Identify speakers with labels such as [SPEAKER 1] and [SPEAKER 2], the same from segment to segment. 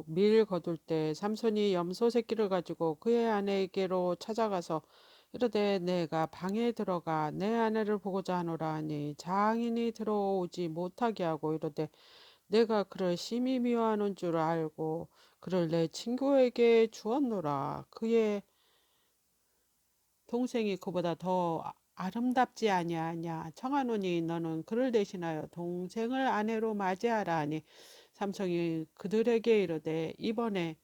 [SPEAKER 1] 밀 거둘 때 삼손이 염소 새끼를 가지고 그의 아내에게로 찾아가서 이르되 내가 방에 들어가 내 아내를 보고자 하노라 하니 장인이 들어오지 못하게 하고 이르되 내가 그를 심히 미워하는 줄 알고 그를 내 친구에게 주었노라. 그의 동생이 그보다 더 아름답지 아니하냐. 청하노니 너는 그를 대신하여 동생을 아내로 맞이하라 하니 삼성이 그들에게 이르되 이번에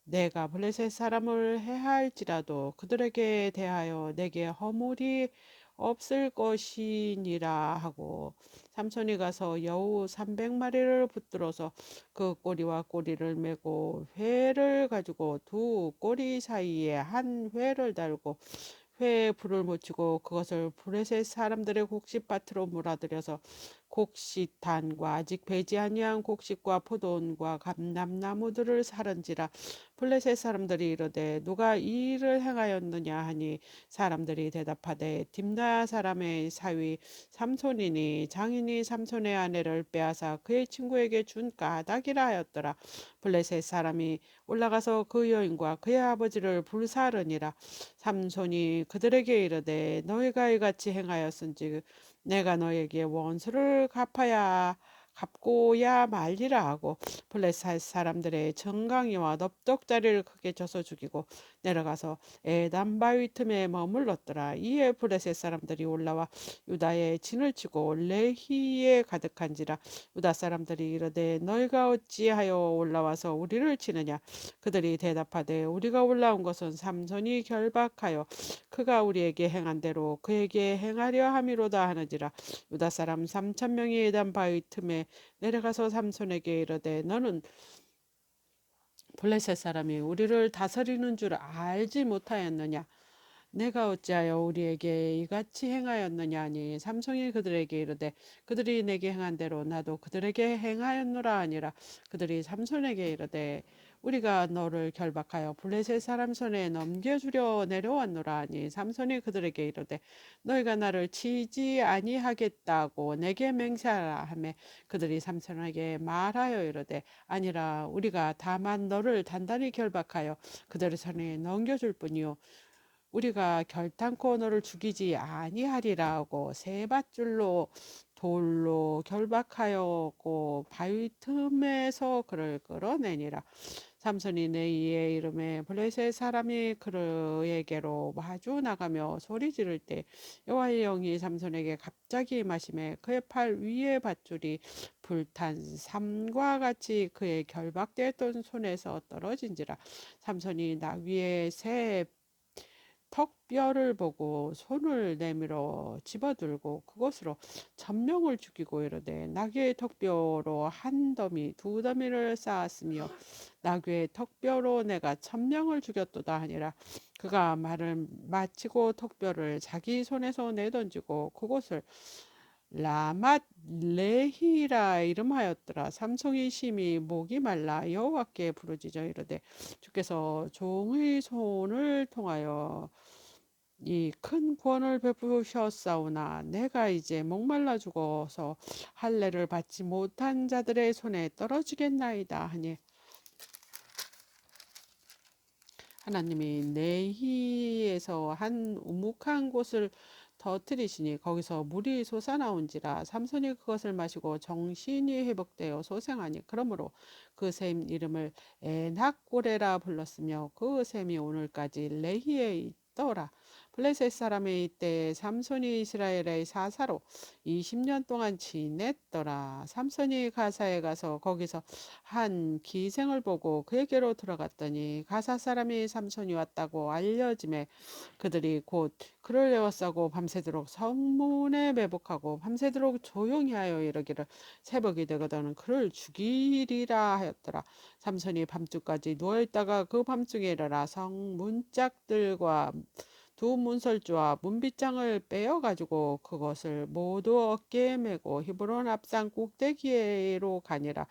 [SPEAKER 1] 내가 블레셋 사람을 해할지라도 그들에게 대하여 내게 허물이 없을 것이니라 하고 삼손이 가서 여우 300마리를 붙들어서 그 꼬리와 꼬리를 메고 회를 가지고 두 꼬리 사이에 한 회를 달고 회에 불을 묻히고 그것을 블레셋 사람들의 곡식밭으로 물어들여서 곡식단과 아직 배지 아니한 곡식과 포도원과 감람나무들을 사른지라. 블레셋 사람들이 이르되 누가 이 일을 행하였느냐 하니 사람들이 대답하되 딥나 사람의 사위 삼손이니 장인이 삼손의 아내를 빼앗아 그의 친구에게 준 까닭이라 하였더라. 블레셋 사람이 올라가서 그 여인과 그의 아버지를 불사르니라. 삼손이 그들에게 이르되 너희가 이같이 행하였은지 내가 너에게 원수를 갚고야 말리라 하고 블레셋 사람들의 정강이와 넙떡다리를 크게 쳐서 죽이고 내려가서 에단 바위 틈에 머물렀더라. 이에 블레셋 사람들이 올라와 유다에 진을 치고 레히에 가득한지라. 유다 사람들이 이르되 너희가 어찌하여 올라와서 우리를 치느냐. 그들이 대답하되 우리가 올라온 것은 삼손이 결박하여 그가 우리에게 행한 대로 그에게 행하려 함이로다 하는지라. 유다 사람 3,000명이 에단 바위 틈에 내려가서 삼손에게 이르되 너는 블레셋 사람이 우리를 다스리는 줄 알지 못하였느냐. 내가 어찌하여 우리에게 이같이 행하였느냐 하니 삼손이 그들에게 이르되 그들이 내게 행한 대로 나도 그들에게 행하였노라 하니라. 그들이 삼손에게 이르되 우리가 너를 결박하여 블레셋 사람 손에 넘겨주려 내려왔노라 하니 삼손이 그들에게 이르되 너희가 나를 치지 아니하겠다고 내게 맹세하라 하매 그들이 삼손에게 말하여 이르되 아니라 우리가 다만 너를 단단히 결박하여 그들의 손에 넘겨줄 뿐이요 우리가 결탄코 너를 죽이지 아니하리라고 세 밧줄로 돌로 결박하였고 바위 틈에서 그를 끌어내니라. 삼손이 내 이에 이름에 블레셋 사람이 그에게로 마주 나가며 소리 지를 때 여호와의 영이 삼손에게 갑자기 임하심에 그의 팔 위에 밧줄이 불탄 삼과 같이 그의 결박되었던 손에서 떨어진지라. 삼손이 나귀의 새 턱뼈를 보고 손을 내밀어 집어들고 그것으로 천명을 죽이고 이르되 나귀의 턱뼈로 한 더미 두 더미를 쌓았으며 나귀의 턱뼈로 내가 천명을 죽였도다 하니라. 그가 말을 마치고 턱뼈를 자기 손에서 내던지고 그곳을 라맛 레히라 이름하였더라. 삼손이 심히 목이 말라 여호와께 부르짖어 이르되 주께서 종의 손을 통하여 이 큰 구원을 베푸셨사오나 내가 이제 목말라 죽어서 할례를 받지 못한 자들의 손에 떨어지겠나이다 하니 하나님이 내희에서 한 우묵한 곳을 터뜨리시니 거기서 물이 솟아나온지라 삼손이 그것을 마시고 정신이 회복되어 소생하니 그러므로 그 샘 이름을 에낙고레라 불렀으며 그 샘이 오늘까지 레히에 있더라. 블레셋 사람의 이때 삼손이 이스라엘의 사사로 20년 동안 지냈더라. 삼손이 가사에 가서 거기서 한 기생을 보고 그에게로 들어갔더니 가사 사람이 삼손이 왔다고 알려짐에 그들이 곧 그를 에워싸고 밤새도록 성문에 매복하고 밤새도록 조용히 하여 이르기를 새벽이 되거든 그를 죽이리라 하였더라. 삼손이 밤중까지 누워있다가 그 밤중에 일어나 성 문짝들과 두 문설주와 문빗장을 빼어가지고 그것을 모두 어깨에 메고 히브론 앞산 꼭대기로 가니라.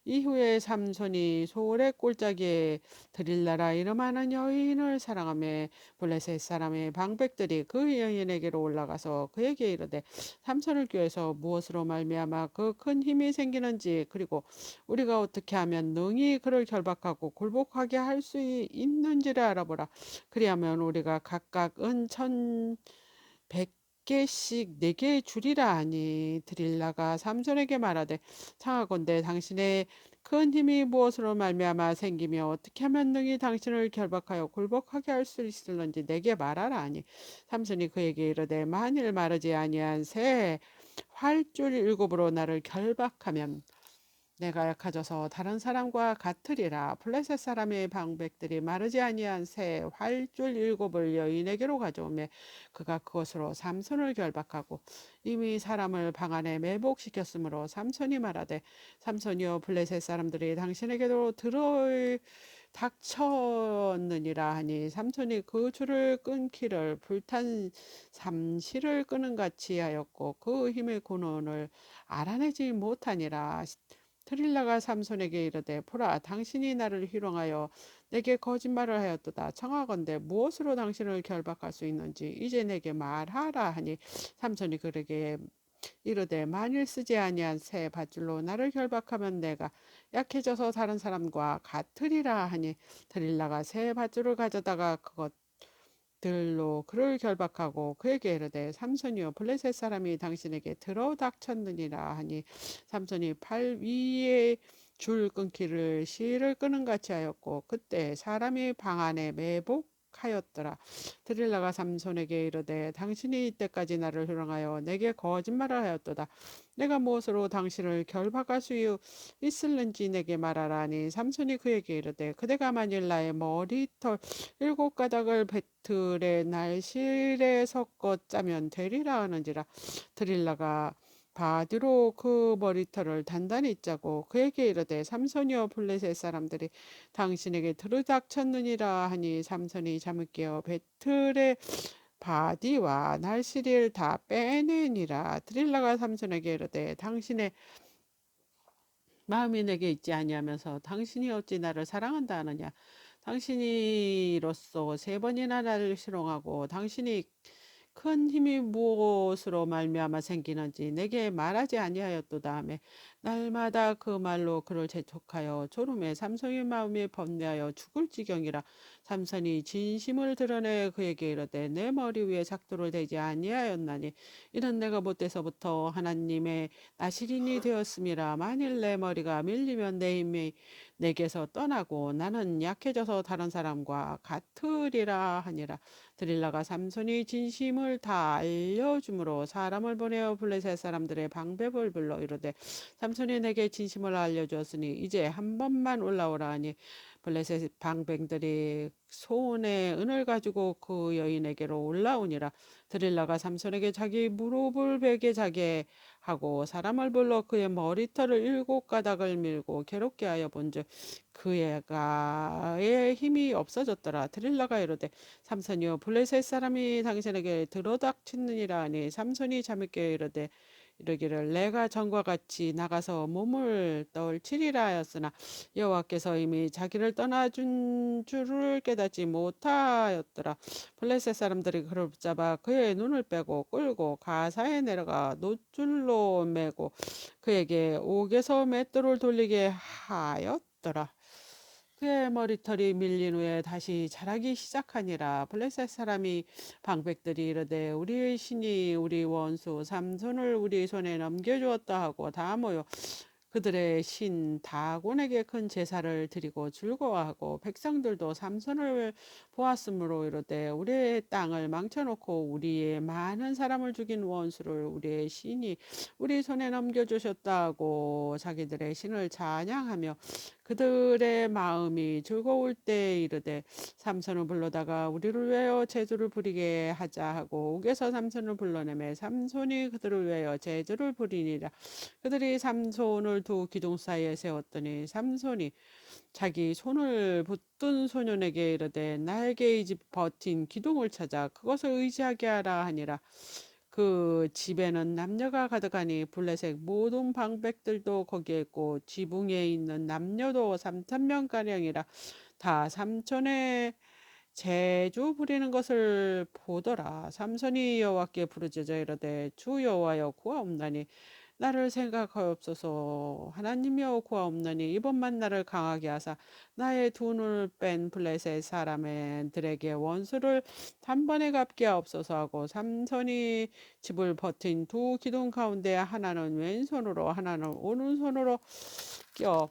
[SPEAKER 1] 이후에 삼손이 소래 골짜기에 드릴라라 이름하는 여인을 사랑하며 블레셋 사람의 방백들이 그 여인에게로 올라가서 그에게 이르되 삼손을 꾀해서 무엇으로 말미암아 그 큰 힘이 생기는지 그리고 우리가 어떻게 하면 능히 그를 결박하고 굴복하게 할 수 있는지를 알아보라. 그리하면 우리가 각각 은 1,100개씩 4개 주리라 하니 드릴라가 삼손에게 말하되 청하건대 당신의 큰 힘이 무엇으로 말미암아 생기며 어떻게 하면 능히 당신을 결박하여 굴복하게 할 수 있을는지 내게 말하라 하니 삼손이 그에게 이르되 만일 마르지 아니한 새 활줄 7으로 나를 결박하면 내가 약해져서 다른 사람과 같으리라. 블레셋 사람의 방백들이 마르지 아니한 새 활줄 7을 여인에게로 가져오매 그가 그것으로 삼손을 결박하고 이미 사람을 방 안에 매복시켰으므로 삼손이 말하되 삼손이여 블레셋 사람들이 당신에게로 들어올 닥쳤느니라 하니 삼손이 그 줄을 끊기를 불탄 삼시를 끄는 같이 하였고 그 힘의 근원을 알아내지 못하니라. 드릴라가 삼손에게 이르되 보라 당신이 나를 희롱하여 내게 거짓말을 하였도다. 청하건대 무엇으로 당신을 결박할 수 있는지 이제 내게 말하라 하니 삼손이 그에게 이르되 만일 쓰지 아니한 새 밧줄로 나를 결박하면 내가 약해져서 다른 사람과 같으리라 하니 드릴라가 새 밧줄을 가져다가 그것 들로 그를 결박하고 그에게 이르되 삼손이여 블레셋 사람이 당신에게 들어닥쳤느니라 하니 삼손이 팔 위에 줄 끊기를 실을 끄는 같이 하였고 그때 사람이 방 안에 매복하였더라. 드릴라가 삼손에게 이르되 당신이 이때까지 나를 희롱하여 내게 거짓말을 하였도다. 내가 무엇으로 당신을 결박할 수 있을는지 내게 말하라 하니 삼손이 그에게 이르되 그대가 만일 나의 머리털 7가닥을 배틀에 날실에 섞어 짜면 되리라 하는지라. 드릴라가 바디로 그 머리털을 단단히 짜고 그에게 이르되 삼손이여 블레셋 사람들이 당신에게 들이닥쳤느니라 하니 삼손이 잠을 깨어 배틀의 바디와 날씨를 다 빼내니라. 드릴라가 삼손에게 이르되 당신의 마음이 내게 있지 아니하면서 당신이 어찌 나를 사랑한다 하느냐. 당신이로써 3번이나 나를 실롱하고 당신이 큰 힘이 무엇으로 말미암아 생기는지 내게 말하지 아니하였도다 하며 날마다 그 말로 그를 재촉하여 졸음에 삼손의 마음이 번뇌하여 죽을 지경이라. 삼손이 진심을 드러내 그에게 이르되 내 머리 위에 작도를 대지 아니하였나니 이는 내가 못돼서부터 하나님의 나시린이 되었음이라. 만일 내 머리가 밀리면 내 힘이 내게서 떠나고 나는 약해져서 다른 사람과 같으리라 하니라. 드릴라가 삼손이 진심을 다 알려줌으로 사람을 보내어 블레셋 사람들의 방백을 불러 이르되 삼손이 내게 진심을 알려주었으니 이제 한 번만 올라오라 하니 블레셋 방백들이 손에 은을 가지고 그 여인에게로 올라오니라. 드릴라가 삼손에게 자기 무릎을 베게 자게 하고 사람을 불러 그의 머리털을 7가닥을 밀고 괴롭게 하여 본즉 그의 힘이 없어졌더라. 드릴라가 이르되 삼손이여 블레셋 사람이 당신에게 들어닥치느니라 하니 삼손이 잠을 깨어 이르되 이르기를 내가 전과 같이 나가서 몸을 떨치리라 하였으나 여호와께서 이미 자기를 떠나준 줄을 깨닫지 못하였더라. 블레셋 사람들이 그를 붙잡아 그의 눈을 빼고 끌고 가사에 내려가 노줄로 매고 그에게 옥에서 맷돌을 돌리게 하였더라. 그의 머리털이 밀린 후에 다시 자라기 시작하니라. 블레셋 사람이 방백들이 이르되 우리의 신이 우리 원수 삼손을 우리 손에 넘겨주었다 하고 다 모여 그들의 신 다곤에게 큰 제사를 드리고 즐거워하고 백성들도 삼손을 보았으므로 이르되 우리의 땅을 망쳐놓고 우리의 많은 사람을 죽인 원수를 우리의 신이 우리 손에 넘겨주셨다 하고 자기들의 신을 찬양하며 그들의 마음이 즐거울 때 이르되 삼손을 불러다가 우리를 위하여 제주를 부리게 하자 하고 옥에서 삼손을 불러내매 삼손이 그들을 위하여 제주를 부리니라. 그들이 삼손을 두 기둥 사이에 세웠더니 삼손이 자기 손을 붙든 소년에게 이르되 나에게 이 집 버틴 기둥을 찾아 그것을 의지하게 하라 하니라. 그 집에는 남녀가 가득하니 블레셋 모든 방백들도 거기에 있고 지붕에 있는 남녀도 3,000명가량이라 다 삼촌의 제주 부리는 것을 보더라. 삼손이 여호와께 부르짖어 이르되 주 여호와여 구하옵나니 나를 생각하옵소서. 하나님이여 구하옵나니 이번만 나를 강하게 하사 나의 두 눈을 뺀 블레셋 사람들에게 원수를 단번에 갚게 하옵소서 하고 삼손이 집을 버틴 두 기둥 가운데 하나는 왼손으로 하나는 오른손으로 껴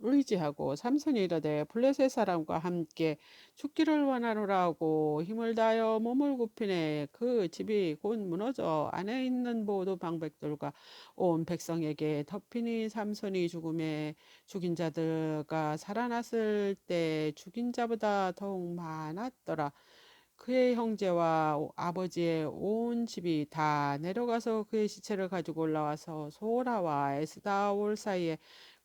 [SPEAKER 1] 의지하고 삼손이 이르되 블레셋 사람과 함께 죽기를 원하노라 하고 힘을 다하여 몸을 굽히네. 그 집이 곧 무너져 안에 있는 모두 방백들과 온 백성에게 덮이니 삼손이 죽음에 죽인 자들과 살아났을 때 죽인 자보다 더욱 많았더라. 그의 형제와 아버지의 온 집이 다 내려가서 그의 시체를 가지고 올라와서 소라와 에스다올 사이에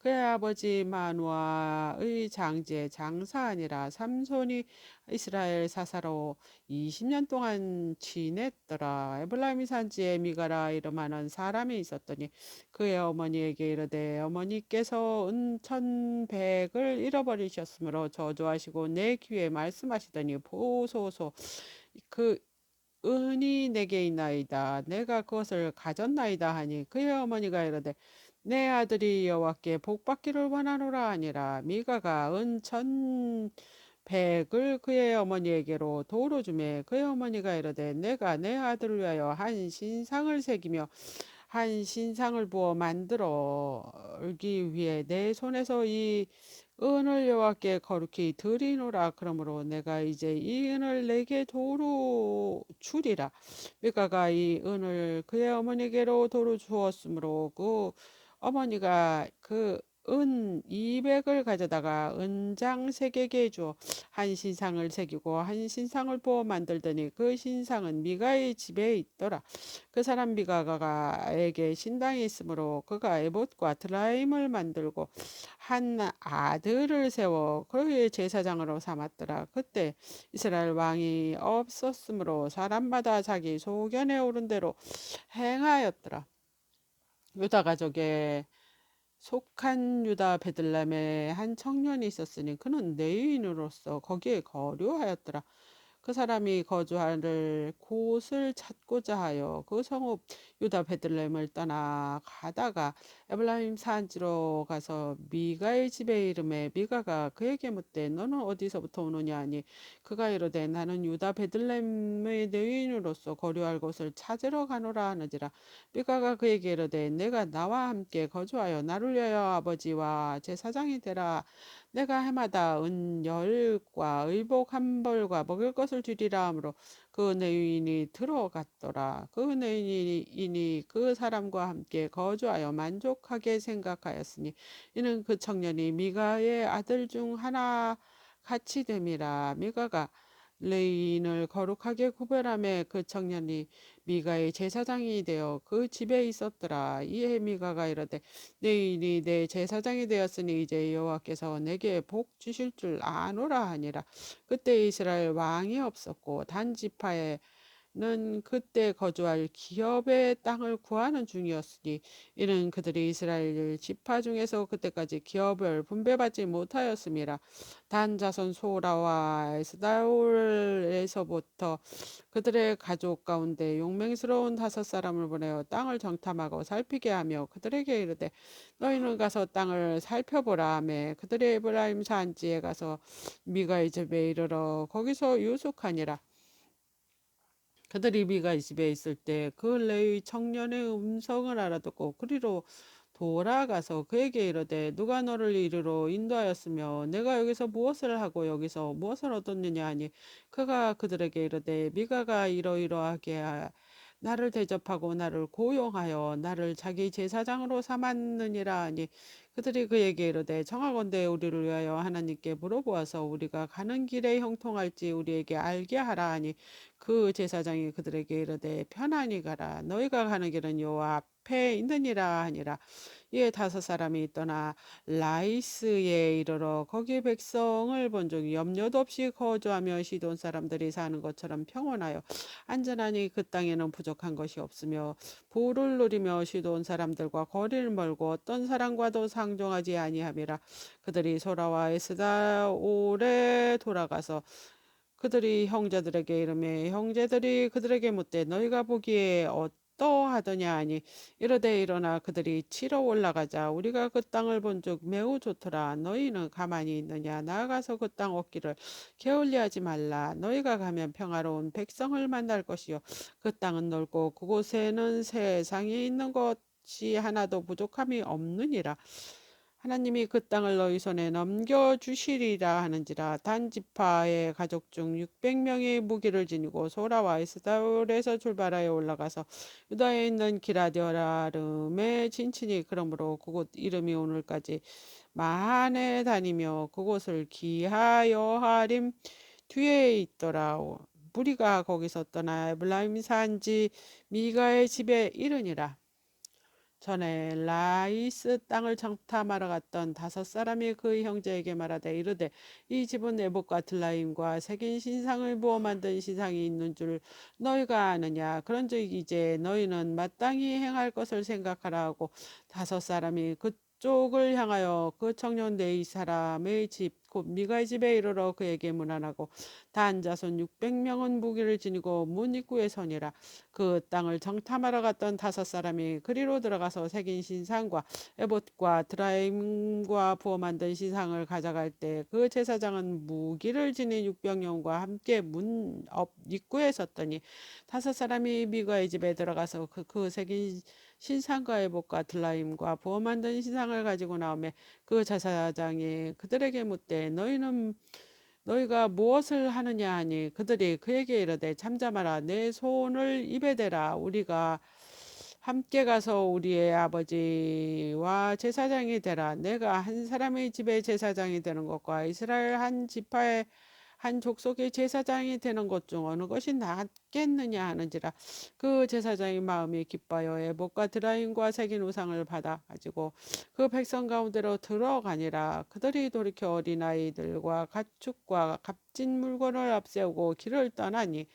[SPEAKER 1] 그의 아버지 마누아의 장지에 장사하니라. 삼손이 이스라엘 사사로 20년 동안 지냈더라. 에블라임 산지에 미가라 이름하는 사람이 있었더니 그의 어머니에게 이르되 어머니께서 은 1,100을 잃어버리셨으므로 저주하시고 내 귀에 말씀하시더니 보소서 그 은이 내게 있나이다. 내가 그것을 가졌나이다 하니 그의 어머니가 이르되 내 아들이 여호와께 복받기를 원하노라 하니라. 미가가 은 1,100을 그의 어머니에게로 도로 주매 그의 어머니가 이르되 내가 내 아들을 위하여 한 신상을 새기며 한 신상을 부어 만들기 위해 내 손에서 이 은을 여호와께 거룩히 드리노라. 그러므로 내가 이제 이 은을 내게 도로 주리라. 미가가 이 은을 그의 어머니께로 도로 주었으므로 그 어머니가 그 은 200을 가져다가 은장 색에게 주어 한 신상을 새기고 한 신상을 부어 만들더니 그 신상은 미가의 집에 있더라. 그 사람 미가가에게 신당이 있으므로 그가 에봇과 드라임을 만들고 한 아들을 세워 그의 제사장으로 삼았더라. 그때 이스라엘 왕이 없었으므로 사람마다 자기 소견에 오른 대로 행하였더라. 유다 가족에 속한 유다 베들레헴에 한 청년이 있었으니 그는 내인으로서 거기에 거류하였더라. 그 사람이 거주할 곳을 찾고자 하여 그 성읍 유다 베들레헴을 떠나 가다가 에블라임 산지로 가서 미가의 집에 이름에 미가가 그에게 묻되 너는 어디서부터 오느냐 하니 그가 이르되 나는 유다 베들레헴의 내인으로서 거류할 곳을 찾으러 가노라 하느니라. 미가가 그에게 이르되 내가 나와 함께 거주하여 나를 위하여 아버지와 제사장이 되라. 내가 해마다 은 10과 의복 한 벌과 먹을 것을 주리라 하므로 그 내인이 들어갔더라. 그 내인이 그 사람과 함께 거주하여 만족하게 생각하였으니 이는 그 청년이 미가의 아들 중 하나 같이 됨이라. 미가가 레인을 거룩하게 구별하며 그 청년이 미가의 제사장이 되어 그 집에 있었더라. 이에 미가가 이르되 내인이 내 제사장이 되었으니 이제 여호와께서 내게 복 주실 줄 아노라 하니라. 그때 이스라엘 왕이 없었고 단 지파에 는 그때 거주할 기업의 땅을 구하는 중이었으니 이는 그들이 이스라엘 지파 중에서 그때까지 기업을 분배받지 못하였음이라. 단 자손 소라와 에스다올에서부터 그들의 가족 가운데 용맹스러운 5사람을 보내어 땅을 정탐하고 살피게 하며 그들에게 이르되 너희는 가서 땅을 살펴보라 하며 그들의 에브라임 산지에 가서 미가의 집에 이르러 거기서 유숙하니라. 그들이 미가 집에 있을 때 그 레위 청년의 음성을 알아듣고 그리로 돌아가서 그에게 이르되 누가 너를 이리로 인도하였으며 내가 여기서 무엇을 하고 여기서 무엇을 얻었느냐 하니 그가 그들에게 이르되 미가가 이러이러하게 나를 대접하고 나를 고용하여 나를 자기 제사장으로 삼았느니라 하니 그들이 그에게 이르되 청하건대 우리를 위하여 하나님께 물어보아서 우리가 가는 길에 형통할지 우리에게 알게 하라 하니 그 제사장이 그들에게 이르되 편안히 가라 너희가 가는 길은 여호와 앞에 있느니라 하니라. 이에 다섯 사람이 떠나 라이스에 이르러 거기 백성을 본즉 염려도 없이 거주하며 시돈 사람들이 사는 것처럼 평온하여 안전하니 그 땅에는 부족한 것이 없으며 부를 누리며 시돈 사람들과 거리를 멀고 어떤 사람과도 상종하지 아니함이라. 그들이 소라와 에스다올에 돌아가서 그들이 형제들에게 이르매 형제들이 그들에게 묻되 너희가 보기에 어떠하더냐 하니 이르되 일어나 그들이 치러 올라가자 우리가 그 땅을 본즉 매우 좋더라. 너희는 가만히 있느냐 나아가서 그 땅 얻기를 게을리하지 말라. 너희가 가면 평화로운 백성을 만날 것이요 그 땅은 넓고 그곳에는 세상에 있는 것이 하나도 부족함이 없느니라. 하나님이 그 땅을 너희 손에 넘겨주시리라 하는지라. 단 지파의 가족 중 600명이 무기를 지니고 소라와 에스다올에서 출발하여 올라가서 유다에 있는 기라디아름에 진친이 그러므로 그곳 이름이 오늘까지 마한에 다니며 그곳을 기하여하림 뒤에 있더라. 무리가 거기서 떠나 에블라임 산지 미가의 집에 이르니라. 전에 라이스 땅을 정탐하러 갔던 다섯 사람이 그 형제에게 말하되 이르되 이 집은 에봇과 들라임과 새긴 신상을 부어 만든 신상이 있는 줄 너희가 아느냐. 그런즉 이제 너희는 마땅히 행할 것을 생각하라 하고 다섯 사람이 그쪽을 향하여 그 청년 네 사람의 집 곧 미가의 집에 이르러 그에게 문안하고 단 자손 600명은 무기를 지니고 문 입구에 서니라. 그 땅을 정탐하러 갔던 다섯 사람이 그리로 들어가서 새긴 신상과 에봇과 드라임과 부어 만든 신상을 가져갈 때 그 제사장은 무기를 지닌 600명과 함께 문 앞 입구에 섰더니 다섯 사람이 미가의 집에 들어가서 그 새긴 신상과 에봇과 드라임과 부어 만든 신상을 가지고 나오매 그 제사장이 그들에게 묻되 너희가 무엇을 하느냐 하니 그들이 그에게 이르되 잠잠하라 내 손을 입에 대라 우리가 함께 가서 우리의 아버지와 제사장이 되라. 내가 한 사람의 집에 제사장이 되는 것과 이스라엘 한 지파의 한 족속의 제사장이 되는 것 중 어느 것이 낫겠느냐 하는지라. 그 제사장의 마음이 기뻐하여 에봇과 드라임과 새긴 우상을 받아 가지고 그 백성 가운데로 들어가니라. 그들이 돌이켜 어린아이들과 가축과 값진 물건을 앞세우고 길을 떠나니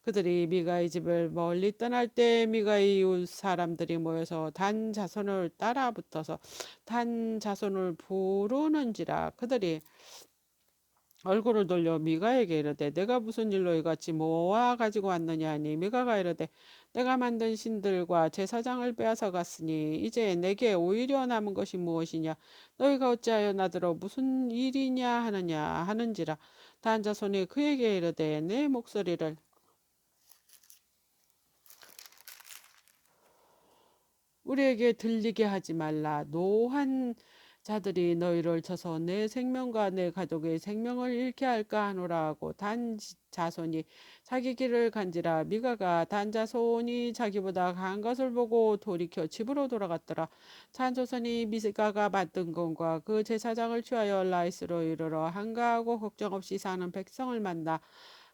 [SPEAKER 1] 그들이 미가의 집을 멀리 떠날 때 미가의 이웃 사람들이 모여서 단 자손을 따라 붙어서 단 자손을 부르는지라. 그들이 얼굴을 돌려 미가에게 이르되 내가 무슨 일로 이같이 모아 가지고 왔느냐 하니 미가가 이르되 내가 만든 신들과 제사장을 빼앗아 갔으니 이제 내게 오히려 남은 것이 무엇이냐 너희가 어찌하여 나더러 무슨 일이냐 하느냐 하는지라. 단 자손이 그에게 이르되 내 목소리를 우리에게 들리게 하지 말라. 노한 자들이 너희를 쳐서 내 생명과 내 가족의 생명을 잃게 할까 하노라 하고 단 자손이 자기 길을 간지라. 미가가 단 자손이 자기보다 강한 것을 보고 돌이켜 집으로 돌아갔더라. 단 자손이 미가가 만든 건과 그 제사장을 취하여 라이스로 이르러 한가하고 걱정 없이 사는 백성을 만나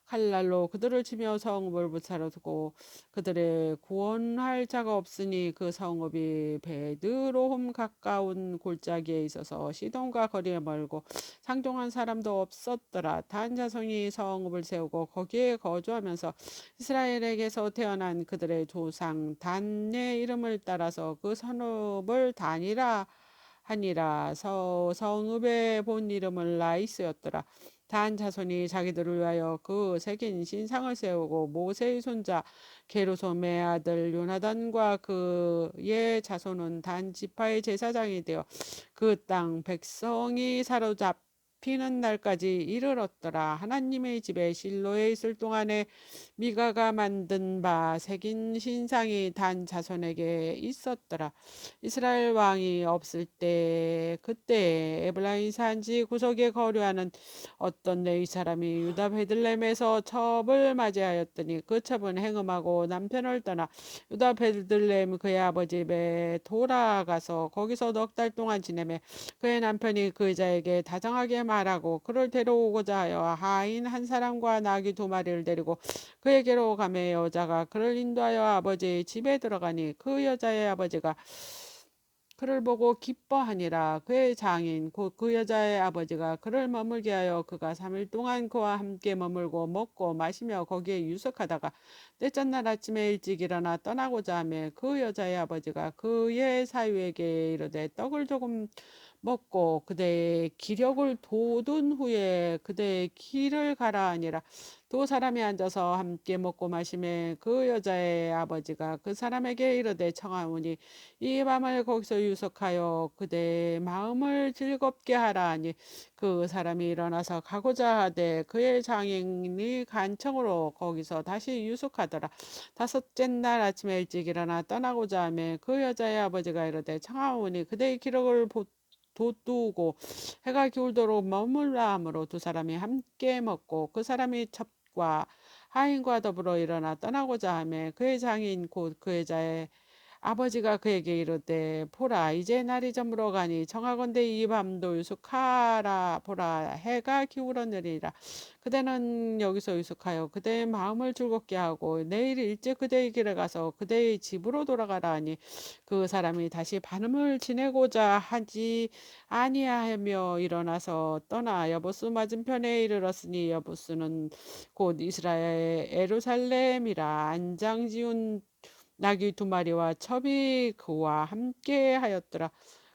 [SPEAKER 1] 칼날로 그들을 치며 성읍을 불사르고 그들의 구원할 자가 없으니 그 성읍이 베드로홈 가까운 골짜기에 있어서 시돈과 거리에 멀고 상종한 사람도 없었더라. 단 자손이 성읍을 세우고 거기에 거주하면서 이스라엘에게서 태어난 그들의 조상 단의 이름을 따라서 그 성읍을 단이라 하니라. 성읍의 본 이름은 라이스였더라. 단 자손이 자기들을 위하여 그 새긴 신상을 세우고 모세의 손자 게르솜의 아들 요나단과 그의 자손은 단 지파의 제사장이 되어 그 땅 백성이 사로잡힌 잡히는 날까지 이르렀더라. 하나님의 집에 실로에 있을 동안에 미가가 만든 바 새긴 신상이 단 자손에게 있었더라. 이스라엘 왕이 없을 때 그때 에브라임 산지 구석에 거류하는 어떤 레위 사람이 유다 베들렘에서 첩을 맞이하였더니 그 첩은 행음하고 남편을 떠나 유다 베들렘 그의 아버지 집에 돌아가서 거기서 넉 달 동안 지내매 그의 남편이 그 여자에게 다정하게 말하고 그를 데려오고자 하여 하인 한 사람과 나귀 두 마리를 데리고 그에게로 가매 여자가 그를 인도하여 아버지의 집에 들어가니 그 여자의 아버지가 그를 보고 기뻐하니라. 그의 장인 곧 그 여자의 아버지가 그를 머물게 하여 그가 3일 동안 그와 함께 머물고 먹고 마시며 거기에 유숙하다가 넷째 날 아침에 일찍 일어나 떠나고자 하며 그 여자의 아버지가 그의 사위에게 이르되 떡을 조금 먹고 그대의 기력을 돋운 후에 그대의 길을 가라 하니라. 두 사람이 앉아서 함께 먹고 마시매 그 여자의 아버지가 그 사람에게 이르되 청하오니 이 밤을 거기서 유숙하여 그대의 마음을 즐겁게 하라 하니 그 사람이 일어나서 가고자 하되 그의 장인이 간청으로 거기서 다시 유숙하더라. 다섯째 날 아침에 일찍 일어나 떠나고자 하며 그 여자의 아버지가 이르되 청하오니 그대의 기력을 돋우고 해가 기울도록 머물라 하므로 두 사람이 함께 먹고 그 사람이 첩과 하인과 더불어 일어나 떠나고자 하며 그의 장인 곧 그 여자의 아버지가 그에게 이르되 보라 이제 날이 저물어 가니 청하건대 이 밤도 유숙하라. 보라 해가 기울었느니라. 그대는 여기서 유숙하여 그대의 마음을 즐겁게 하고 내일 일찍 그대의 길에 가서 그대의 집으로 돌아가라 하니 그 사람이 다시 밤을 지내고자 하지 아니하며 일어나서 떠나 여보스 맞은편에 이르렀으니 여보스는 곧 이스라엘 예루살렘이라. 안장 지운 나귀 두 마리와 첩이 그와 함께 하였더라.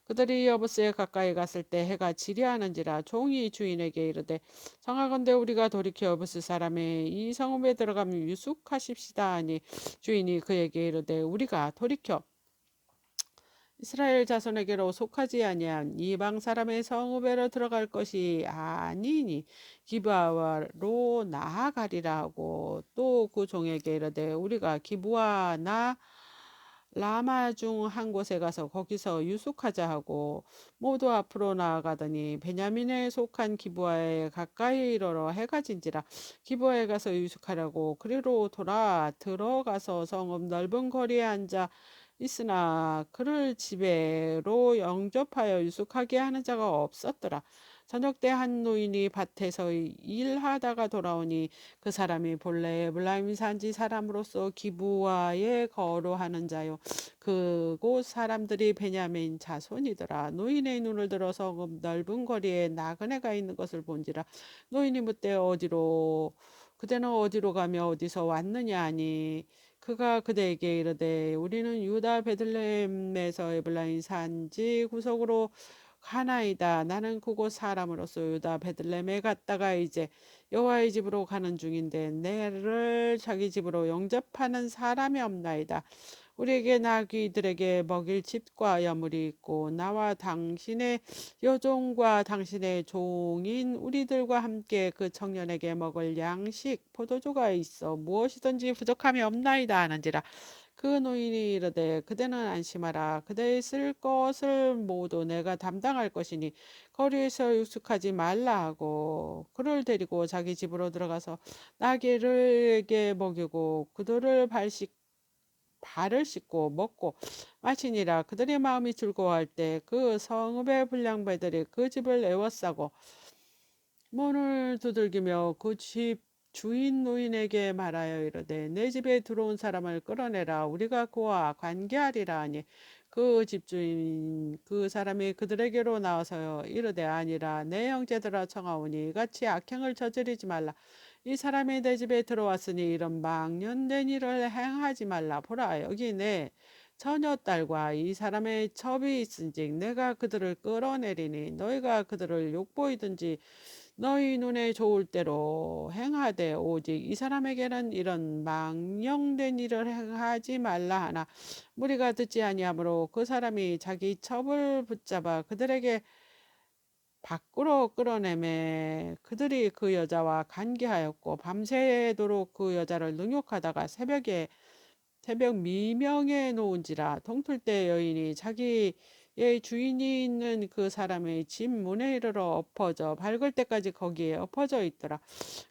[SPEAKER 1] 그들이 여보스에 가까이 갔을 때 해가 지리하는지라. 종이 주인에게 이르되 청하건대 우리가 돌이켜 여보스 사람의 이 성읍에 들어가면 유숙하십시다 하니 주인이 그에게 이르되 우리가 돌이켜 이스라엘 자손에게로 속하지 아니한 이방 사람의 성읍에로 들어갈 것이 아니니 기브아로 나아가리라 하고 또 그 종에게 이르되 우리가 기브아나 라마 중 한 곳에 가서 거기서 유숙하자 하고 모두 앞으로 나아가더니 베냐민에 속한 기브아에 가까이 이르러 해가 진지라. 기브아에 가서 유숙하려고 그리로 돌아 들어가서 성읍 넓은 거리에 앉아 있으나 그를 집에로 영접하여 유숙하게 하는 자가 없었더라. 저녁 때 한 노인이 밭에서 일하다가 돌아오니 그 사람이 본래 에브라임 산지 사람으로서 기브아에 거류하는 자요. 그곳 사람들이 베냐민 자손이더라. 노인의 눈을 들어서 그 넓은 거리에 나그네가 있는 것을 본지라. 노인이 묻되 그대는 어디로 가며 어디서 왔느냐 하니 그가 그대에게 이르되 우리는 유다 베들레헴에서 에브라임 산지 구석으로 가나이다. 나는 그곳 사람으로서 유다 베들레헴에 갔다가 이제 여호와의 집으로 가는 중인데 내를 자기 집으로 영접하는 사람이 없나이다. 우리에게 나귀들에게 먹일 집과 여물이 있고 나와 당신의 여종과 당신의 종인 우리들과 함께 그 청년에게 먹을 양식 포도주가 있어 무엇이든지 부족함이 없나이다 하는지라. 그 노인이 이르되 그대는 안심하라. 그대의 쓸 것을 모두 내가 담당할 것이니 거리에서 육숙하지 말라 하고 그를 데리고 자기 집으로 들어가서 나귀를에게 먹이고 그들을 발을 씻고 먹고 마시니라. 그들의 마음이 즐거워할 때 그 성읍의 불량배들이 그 집을 에워싸고 문을 두들기며 그 집 주인 노인에게 말하여 이르되 내 집에 들어온 사람을 끌어내라. 우리가 그와 관계하리라 하니 그 집주인 그 사람이 그들에게로 나와서 이르되 아니라 내 형제들아 청하오니 이같이 악행을 저지르지 말라. 이 사람이 내 집에 들어왔으니 이런 망령된 일을 행하지 말라. 보라 여기 내 처녀 딸과 이 사람의 첩이 있은즉 내가 그들을 끌어내리니 너희가 그들을 욕보이든지 너희 눈에 좋을 대로 행하되 오직 이 사람에게는 이런 망령된 일을 행하지 말라 하나 무리가 듣지 아니하므로 그 사람이 자기 첩을 붙잡아 그들에게 밖으로 끌어내매 그들이 그 여자와 간계하였고 밤새도록 그 여자를 능욕하다가 새벽 미명에 놓은지라. 동틀 때 여인이 자기의 주인이 있는 그 사람의 집 문에 이르러 엎어져 밝을 때까지 거기에 엎어져 있더라.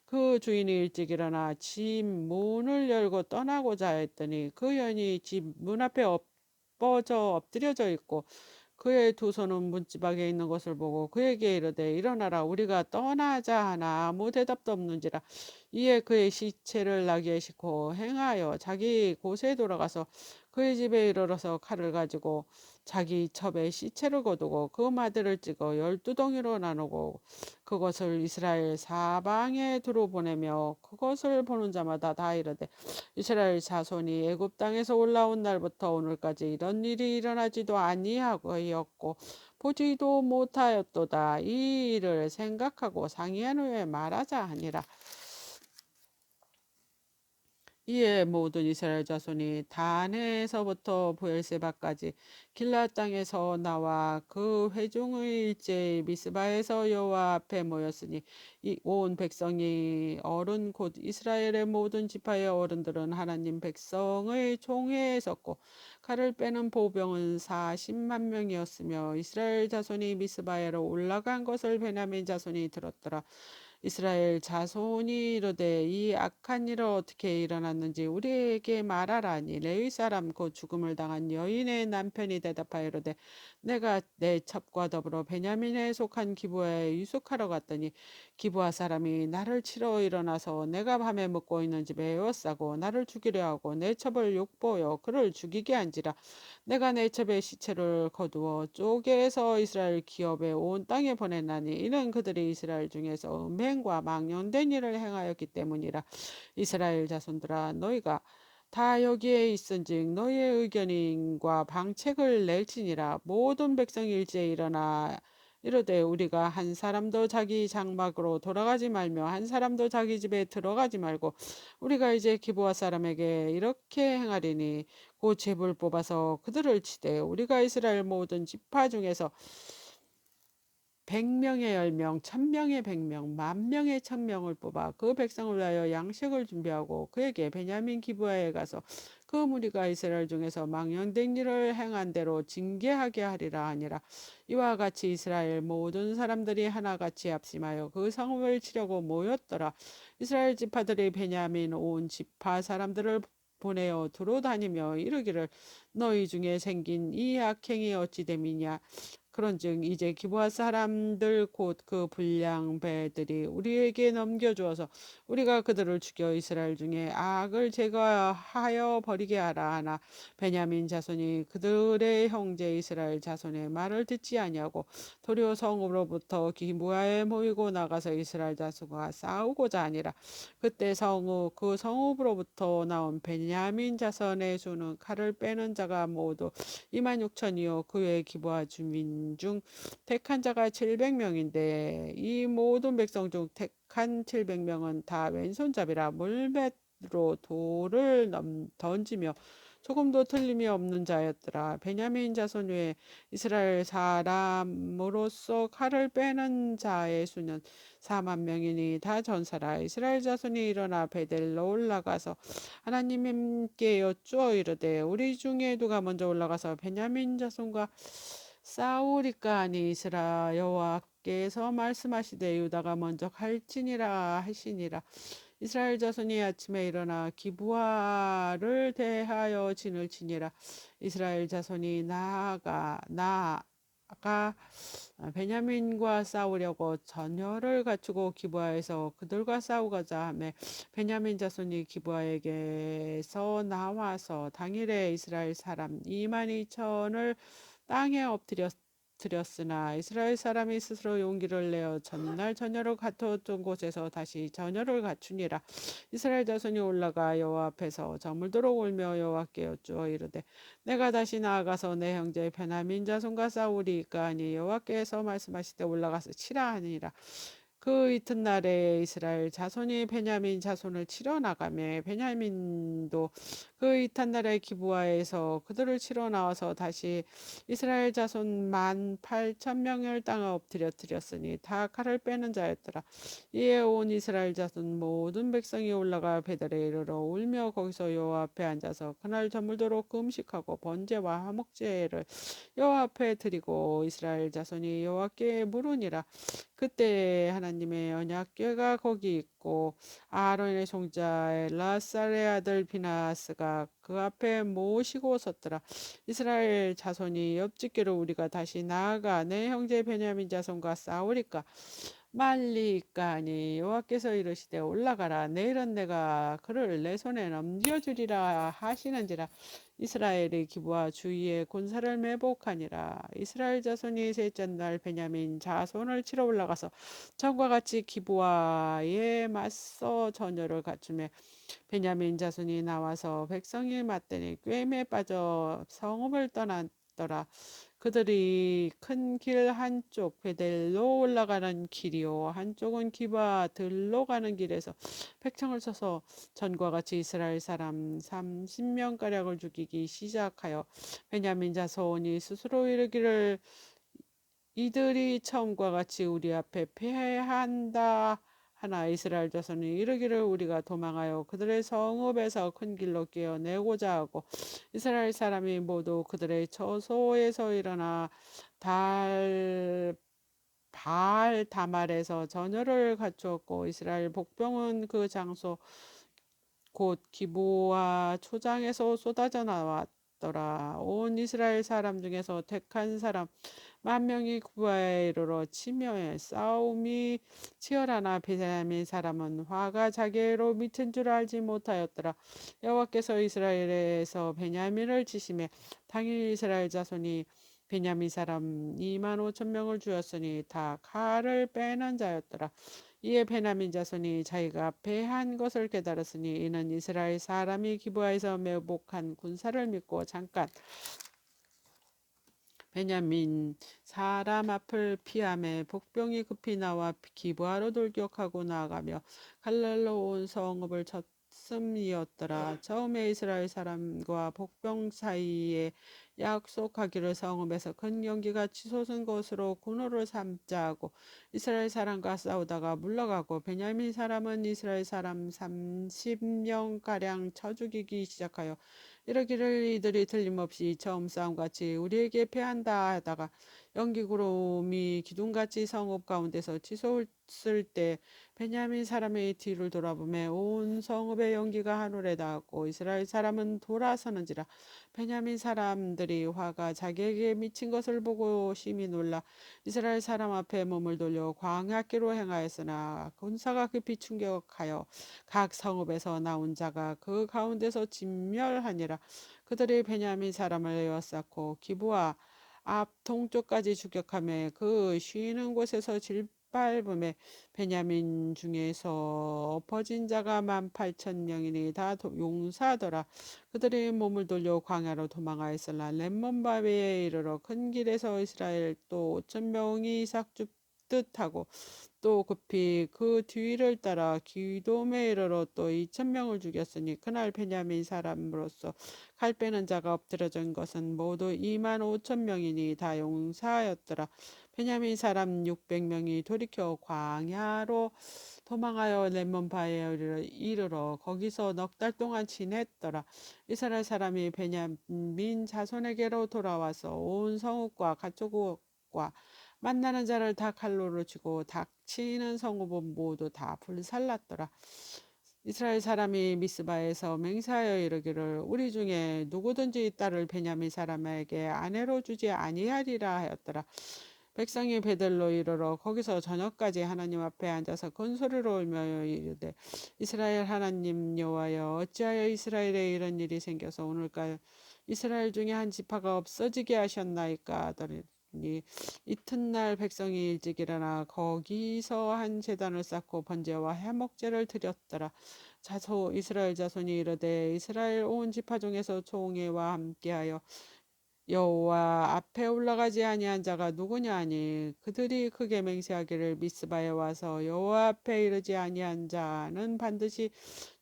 [SPEAKER 1] 그 주인이 일찍 일어나 집 문을 열고 떠나고자 했더니 그 여인이 집 문 앞에 엎어져 엎드려져 있고 그의 두 손은 문지방에 있는 것을 보고 그에게 이르되 일어나라 우리가 떠나자 하나 아무 대답도 없는지라. 이에 그의 시체를 나귀에 싣고 행하여 자기 곳에 돌아가서 그의 집에 이르러서 칼을 가지고 자기 첩에 시체를 거두고 그 마들을 찍어 12덩이로 나누고 그것을 이스라엘 사방에 두루 보내며 그것을 보는 자마다 다 이르되 이스라엘 자손이 애굽 땅에서 올라온 날부터 오늘까지 이런 일이 일어나지도 아니하였고 보지도 못하였도다. 이 일을 생각하고 상의한 후에 말하자 하니라. 이에 모든 이스라엘 자손이 단에서부터 브엘세바까지 길앗 땅에서 나와 그 회중의 일제히 미스바에서 여호와 앞에 모였으니 이 온 백성이 어른 곧 이스라엘의 모든 지파의 어른들은 하나님 백성의 총회에 섰고 칼을 빼는 보병은 40만 명이었으며 이스라엘 자손이 미스바에로 올라간 것을 베냐민 자손이 들었더라. 이스라엘 자손이 이르되 이 악한 일은 어떻게 일어났는지 우리에게 말하라니. 레위 사람 곧 죽음을 당한 여인의 남편이 대답하여 이르되 내가 내 첩과 더불어 베냐민에 속한 기브아에 유숙하러 갔더니 기브아 사람이 나를 치러 일어나서 내가 밤에 묵고 있는 집에 에워싸고 나를 죽이려 하고 내 첩을 욕보여 그를 죽이게 한지라. 내가 내 첩의 시체를 거두어 쪼개서 이스라엘 기업에 온 땅에 보냈나니 이는 그들이 이스라엘 중에서 음행과 망령된 일을 행하였기 때문이라. 이스라엘 자손들아 너희가 다 여기에 있은즉 너희의 의견과 방책을 낼지니라. 모든 백성이 일제히 일어나 이르되 우리가 한 사람도 자기 장막으로 돌아가지 말며 한 사람도 자기 집에 들어가지 말고 우리가 이제 기브아 사람에게 이렇게 행하리니 곧 잽을 뽑아서 그들을 치되 우리가 이스라엘 모든 지파 중에서 100명의 10명, 1000명의 100명, 10,000명의 1000명을 뽑아 그 백성을 위하여 양식을 준비하고 그에게 베냐민 기브아에 가서 그 무리가 이스라엘 중에서 망령된 일을 행한 대로 징계하게 하리라 하니라. 이와 같이 이스라엘 모든 사람들이 하나같이 합심하여 그 성읍을 치려고 모였더라. 이스라엘 지파들이 베냐민 온 지파 사람들을 보내어 두루 다니며 이르기를 너희 중에 생긴 이 악행이 어찌 됨이냐. 그런즉 이제 기브아 사람들 곧 그 불량배들이 우리에게 넘겨주어서 우리가 그들을 죽여 이스라엘 중에 악을 제거하여 버리게 하라 하나 베냐민 자손이 그들의 형제 이스라엘 자손의 말을 듣지 아니하고 도리어 성읍으로부터 기브아에 모이고 나가서 이스라엘 자손과 싸우고자 하니라. 그때 그 성읍으로부터 나온 베냐민 자손의 수는 칼을 빼는 자가 모두 26,000이요 그 외 기브아 주민 중 택한 자가 700명인데 이 모든 백성 중 택한 700명은 다 왼손잡이라 물맷으로 돌을 던지며 조금도 틀림이 없는 자였더라. 베냐민 자손 외에 이스라엘 사람으로서 칼을 빼는 자의 수는 4만 명이니 다 전사라. 이스라엘 자손이 일어나 베델로 올라가서 하나님께 여쭈어 이르되 우리 중에 누가 먼저 올라가서 베냐민 자손과 싸우리까 하니 이스라 여호와께서 말씀하시되 유다가 먼저 갈지니라 하시니라. 이스라엘 자손이 아침에 일어나 기브아를 대하여 진을 치니라. 이스라엘 자손이 나아가 베냐민과 싸우려고 전열을 갖추고 기브아에서 그들과 싸우고자 하매 베냐민 자손이 기브아에게서 나와서 당일에 이스라엘 사람 22,000을 땅에 엎드렸으나 이스라엘 사람이 스스로 용기를 내어 전날 전열을 갖추었던 곳에서 다시 전열을 갖추니라. 이스라엘 자손이 올라가 여호와 앞에서 저물도록 울며 여호와께 여쭈어 이르되 내가 다시 나아가서 내 형제 베냐민 자손과 싸우리까 하니 여호와께서 말씀하시되 올라가서 치라 하니라. 그 이튿날에 이스라엘 자손이 베냐민 자손을 치러 나가며 베냐민도 그 이튿날에 기브아에서 그들을 치러 나와서 다시 이스라엘 자손 18,000명을 땅에 엎드려 드렸으니 다 칼을 빼는 자였더라. 이에 온 이스라엘 자손 모든 백성이 올라가 베델에 이르러 울며 거기서 여호와 앞에 앉아서 그날 저물도록 금식하고 번제와 화목제를 여호와 앞에 드리고 이스라엘 자손이 여호와께 물으니라. 그때 하나님의 언약궤가 거기 있고 아론의 종자 엘라살의 아들 비나스가 그 앞에 모시고 섰더라. 이스라엘 자손이 옆집기로 우리가 다시 나아가 내 형제 베냐민 자손과 싸우리까 말리까 하니 여호와께서 이르시되 올라가라. 내일은 내가 그를 내 손에 넘겨주리라 하시는지라. 이스라엘의 기부와 주위에 군사를 매복하니라. 이스라엘 자손이 셋째 날 베냐민 자손을 치러 올라가서 전과 같이 기부와에 맞서 전열을 갖추며 베냐민 자손이 나와서 백성이 맞대니 꿰매에 빠져 성읍을 떠났더라. 그들이 큰 길 한쪽 베델로 올라가는 길이요 한쪽은 기바 들로 가는 길에서 백성을 쳐서 전과 같이 이스라엘 사람 30명가량을 죽이기 시작하여 베냐민 자손이 스스로 이르기를 이들이 처음과 같이 우리 앞에 패한다 하나 이스라엘 자손이 이르기를 우리가 도망하여 그들의 성읍에서 큰 길로 끼어내고자 하고 이스라엘 사람이 모두 그들의 처소에서 일어나 달 바알 다말에서 전열을 갖추었고 이스라엘 복병은 그 장소 곧 기브와 초장에서 쏟아져 나왔더라. 온 이스라엘 사람 중에서 택한 사람 10,000명이 구바에 이르러 치며 싸움이 치열하나 베냐민 사람은 화가 자기로 미친 줄 알지 못하였더라. 여호와께서 이스라엘에서 베냐민을 치심에 당일 이스라엘 자손이 베냐민 사람 25,000명을 주었으니 다 칼을 빼는 자였더라. 이에 베냐민 자손이 자기가 패한 것을 깨달았으니 이는 이스라엘 사람이 기브아에서 매복한 군사를 믿고 잠깐 베냐민 사람 앞을 피하며 복병이 급히 나와 기브아로 돌격하고 나아가며 갈랄로 온 성읍을 쳤음이었더라. 처음에 이스라엘 사람과 복병 사이에 약속하기를 성읍에서 큰 연기가 치솟은 것으로 군호를 삼자 하고 이스라엘 사람과 싸우다가 물러가고 베냐민 사람은 이스라엘 사람 30명가량 쳐 죽이기 시작하여 이러기를 이들이 틀림없이 처음 싸움같이 우리에게 패한다 하다가 연기구름이 기둥같이 성읍 가운데서 치솟을 때 베냐민 사람의 뒤를 돌아보며 온 성읍의 연기가 하늘에 닿았고 이스라엘 사람은 돌아서는지라. 베냐민 사람들이 화가 자기에게 미친 것을 보고 심히 놀라 이스라엘 사람 앞에 몸을 돌려 광야길로 행하였으나 군사가 급히 충격하여 각 성읍에서 나온 자가 그 가운데서 진멸하니라. 그들이 베냐민 사람을 에워쌌고 기브와 앞 동쪽까지 추격하며 그 쉬는 곳에서 질밟음에 베냐민 중에서 엎어진 자가 18,000명이니 다 용사더라. 그들이 몸을 돌려 광야로 도망하였으나 렘몬바위에 이르러 큰 길에서 이스라엘 또 5,000명이 삭줍듯하고 또 급히 그 뒤를 따라 기돔에 이르러 또 2,000명을 죽였으니 그날 베냐민 사람으로서 칼 빼는 자가 엎드려진 것은 모두 25,000명이니 다 용사였더라. 베냐민 사람 600명이 돌이켜 광야로 도망하여 렘몬바에 이르러 거기서 넉 달 동안 지냈더라. 이스라엘 사람이 베냐민 자손에게로 돌아와서 온 성읍과 가축과 만나는 자를 다 칼로로 치고 닥치는 성읍은 모두 다 불살랐더라. 이스라엘 사람이 미스바에서 맹세하여 이르기를 우리 중에 누구든지 이 딸을 베냐민 사람에게 아내로 주지 아니하리라 하였더라. 백성이 베델로 이르러 거기서 저녁까지 하나님 앞에 앉아서 큰 소리로 울며 이르되 이스라엘 하나님 여호와여 어찌하여 이스라엘에 이런 일이 생겨서 오늘까지 이스라엘 중에 한 지파가 없어지게 하셨나이까 하더니 이튿날 백성이 일찍 일어나 거기서 한 제단을 쌓고 번제와 해목제를 드렸더라. 이스라엘 자손이 이르되 이스라엘 온 지파 중에서 총회와 함께하여 여호와 앞에 올라가지 아니한 자가 누구냐 하니 그들이 크게 맹세하기를 미스바에 와서 여호와 앞에 이르지 아니한 자는 반드시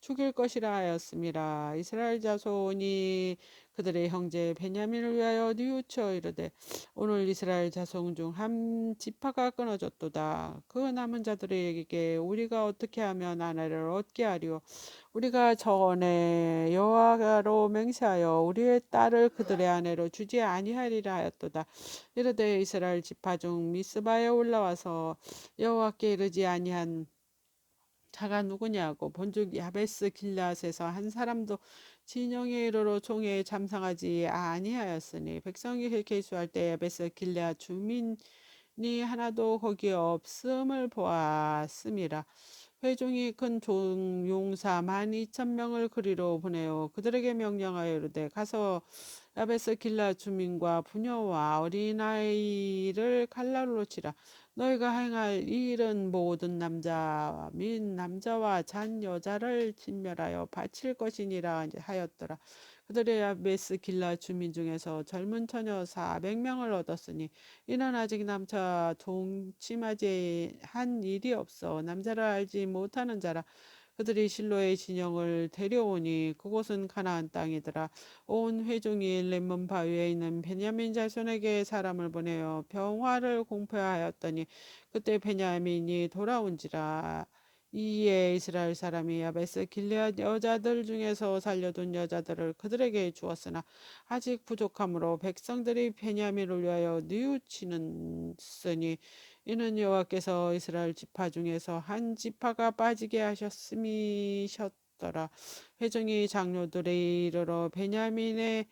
[SPEAKER 1] 죽일 것이라 하였음이라. 이스라엘 자손이 그들의 형제 베냐민을 위하여 뉘우쳐 이르되 오늘 이스라엘 자손 중 한 지파가 끊어졌도다. 그 남은 자들에게 우리가 어떻게 하면 아내를 얻게 하리요. 우리가 전에 여호와로 맹세하여 우리의 딸을 그들의 아내로 주지 아니하리라 하였도다. 이르되 이스라엘 지파 중 미스바에 올라와서 여호와께 이르지 아니한 자가 누구냐고 본즉 야베스 길앗에서 한 사람도 진영에 이르러 종에 잠상하지 아니하였으니 백성이 계수할 때 야베스 길앗 주민이 하나도 거기 없음을 보았음이라. 회중이 큰 용사 12,000명을 그리로 보내어 그들에게 명령하여 이르되 가서 야베스 길라 주민과 부녀와 어린아이를 칼날로 치라. 너희가 행할 이 일은 모든 남자 및 남자와 잔 여자를 진멸하여 바칠 것이니라 하였더라. 그들의 야베스 길라 주민 중에서 젊은 처녀 400명을 얻었으니 이는 아직 남자 동침하지 한 일이 없어 남자를 알지 못하는 자라. 그들이 실로의 진영을 데려오니 그곳은 가나안 땅이더라. 온 회중이 렘몬 바위에 있는 베냐민 자손에게 사람을 보내어 병화를 공포하였더니 그때 베냐민이 돌아온지라. 이에 이스라엘 사람이 야베스 길르앗 여자들 중에서 살려둔 여자들을 그들에게 주었으나 아직 부족함으로 백성들이 베냐민을 위하여 뉘우치는으니 이는 여호와께서 이스라엘 지파 중에서 한 지파가 빠지게 하셨음이셨더라. 회중이 장로들이 이르러 베냐민의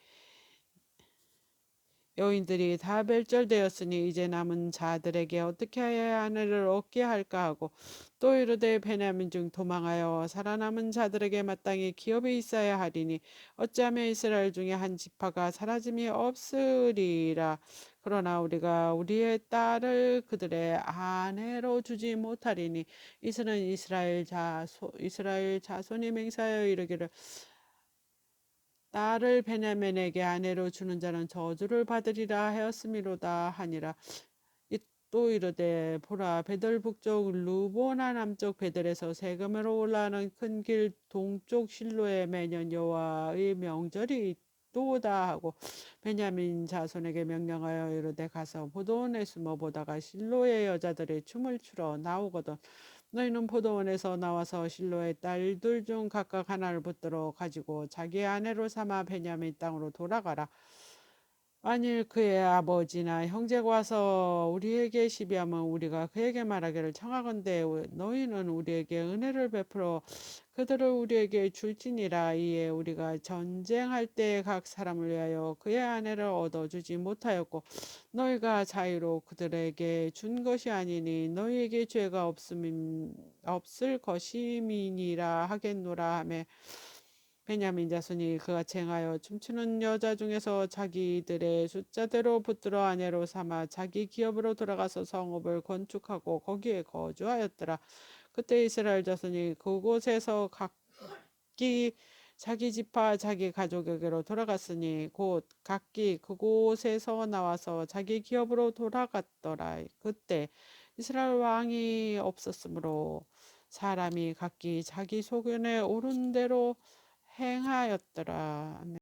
[SPEAKER 1] 여인들이 다 멸절되었으니 이제 남은 자들에게 어떻게 하여야 아내를 얻게 할까 하고 또 이르되 베냐민 중 도망하여 살아남은 자들에게 마땅히 기업이 있어야 하리니 어찌하면 이스라엘 중에 한 지파가 사라짐이 없으리라. 그러나 우리가 우리의 딸을 그들의 아내로 주지 못하리니 이스는 이스라엘 자손이 맹세하여 이르기를 딸을 베냐민에게 아내로 주는 자는 저주를 받으리라 하였음이로다 하니라. 또 이르되 보라 베들 북쪽 루보나 남쪽 베들에서 세금으로 올라가는 큰 길 동쪽 실로에 매년 여호와의 명절이 있도다 하고 베냐민 자손에게 명령하여 이르되 가서 포도원에 숨어 보다가 실로의 여자들이 춤을 추러 나오거든 너희는 포도원에서 나와서 실로의 딸들 중 각각 하나를 붙들어 가지고 자기 아내로 삼아 베냐민 땅으로 돌아가라. 만일 그의 아버지나 형제가 와서 우리에게 시비하면 우리가 그에게 말하기를 청하건대 너희는 우리에게 은혜를 베풀어 그들을 우리에게 줄지니라. 이에 우리가 전쟁할 때 각 사람을 위하여 그의 아내를 얻어주지 못하였고 너희가 자유로 그들에게 준 것이 아니니 너희에게 죄가 없을 것임이니라 하겠노라 하며 베냐민 자손이 그같이 행하여 춤추는 여자 중에서 자기들의 숫자대로 붙들어 아내로 삼아 자기 기업으로 돌아가서 성읍을 건축하고 거기에 거주하였더라. 그때 이스라엘 자손이 그곳에서 각기 자기 지파 자기 가족에게로 돌아갔으니 곧 각기 그곳에서 나와서 자기 기업으로 돌아갔더라. 그때 이스라엘 왕이 없었으므로 사람이 각기 자기 소견에 옳은 대로 행하였더라. 아멘.